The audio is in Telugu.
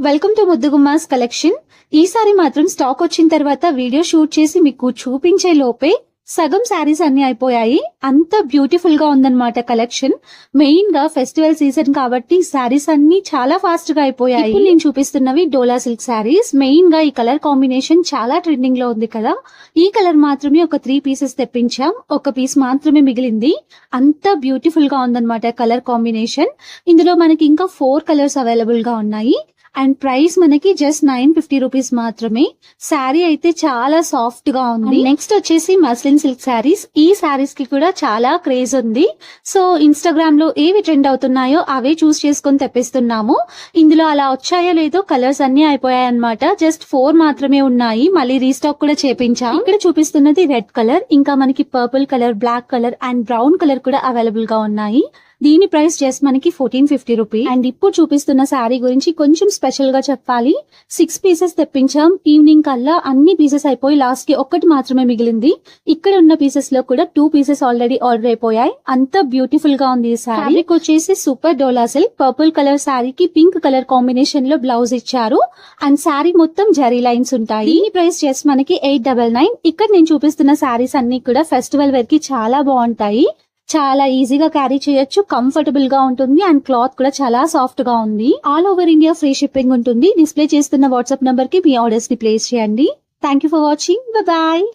Welcome to ముద్దుగుమ్మాస్ collection. ఈసారి మాత్రం స్టాక్ వచ్చిన తర్వాత వీడియో షూట్ చేసి మీకు చూపించే లోపే సగం శారీస్ అన్ని అయిపోయాయి. అంత బ్యూటిఫుల్ గా ఉందన్నమాట కలెక్షన్. మెయిన్ గా ఫెస్టివల్ సీజన్ కాబట్టి శారీస్ అన్ని చాలా ఫాస్ట్ గా అయిపోయాయి. ఇప్పుడు నేను చూపిస్తున్నవి డోలా సిల్క్ శారీస్. మెయిన్ గా ఈ కలర్ కాంబినేషన్ చాలా ట్రెండింగ్ లో ఉంది కదా. ఈ కలర్ మాత్రమే ఒక 3 పీసెస్ తెప్పించాం. ఒక పీస్ మాత్రమే మిగిలింది. అంత బ్యూటిఫుల్ గా ఉందన్నమాట కలర్ కాంబినేషన్. ఇందులో మనకి ఇంకా 4 కలర్స్ అవైలబుల్ గా ఉన్నాయి. అండ్ ప్రైస్ మనకి జస్ట్ 950 రూపీస్ మాత్రమే. శారీ అయితే చాలా సాఫ్ట్ గా ఉంది. నెక్స్ట్ వచ్చేసి మస్లిన్ సిల్క్ శారీస్. ఈ శారీస్ కి కూడా చాలా క్రేజ్ ఉంది. సో ఇన్స్టాగ్రామ్ లో ఏవి ట్రెండ్ అవుతున్నాయో అవే చూస్ చేసుకొని తెప్పిస్తున్నాము. ఇందులో అలా వచ్చాయో లేదో కలర్స్ అన్ని అయిపోయాయి అన్నమాట. జస్ట్ 4 మాత్రమే ఉన్నాయి. మళ్ళీ రీస్టాక్ కూడా చేపించాం. ఇక్కడ చూపిస్తున్నది రెడ్ కలర్, ఇంకా మనకి purple colour, black colour and brown colour కూడా అవైలబుల్ గా ఉన్నాయి. దీని ప్రైస్ జస్ట్ మనకి 1450 రూపీస్. అండ్ ఇప్పుడు చూపిస్తున్న శారీ గురించి కొంచెం స్పెషల్ గా చెప్పాలి. 6 పీసెస్ తెప్పించాం. ఈవినింగ్ కల్లా అన్ని పీసెస్ అయిపోయి లాస్ట్ కి ఒక్కటి మాత్రమే మిగిలింది. ఇక్కడ ఉన్న పీసెస్ లో కూడా 2 పీసెస్ ఆల్రెడీ ఆర్డర్ అయిపోయాయి. అంత బ్యూటిఫుల్ గా ఉంది ఈ శారీ. వచ్చేసి సూపర్ డోలా సిల్క్. పర్పుల్ కలర్ శారీకి పింక్ కలర్ కాంబినేషన్ లో బ్లౌజ్ ఇచ్చారు. అండ్ శారీ మొత్తం జరీ లైన్స్ ఉంటాయి. దీని ప్రైస్ జస్ట్ మనకి 899. ఇక్కడ నేను చూపిస్తున్న శారీస్ అన్ని కూడా ఫెస్టివల్ వేర్ కి చాలా బాగుంటాయి. చాలా ఈజీగా క్యారీ చేయొచ్చు, కంఫర్టబుల్ గా ఉంటుంది అండ్ క్లాత్ కూడా చాలా సాఫ్ట్ గా ఉంది. All over India free shipping ఉంటుంది. డిస్ప్లే చేస్తున్న వాట్సాప్ నంబర్ కి మీ ఆర్డర్స్ ని ప్లేస్ చేయండి. Thank you for watching. Bye.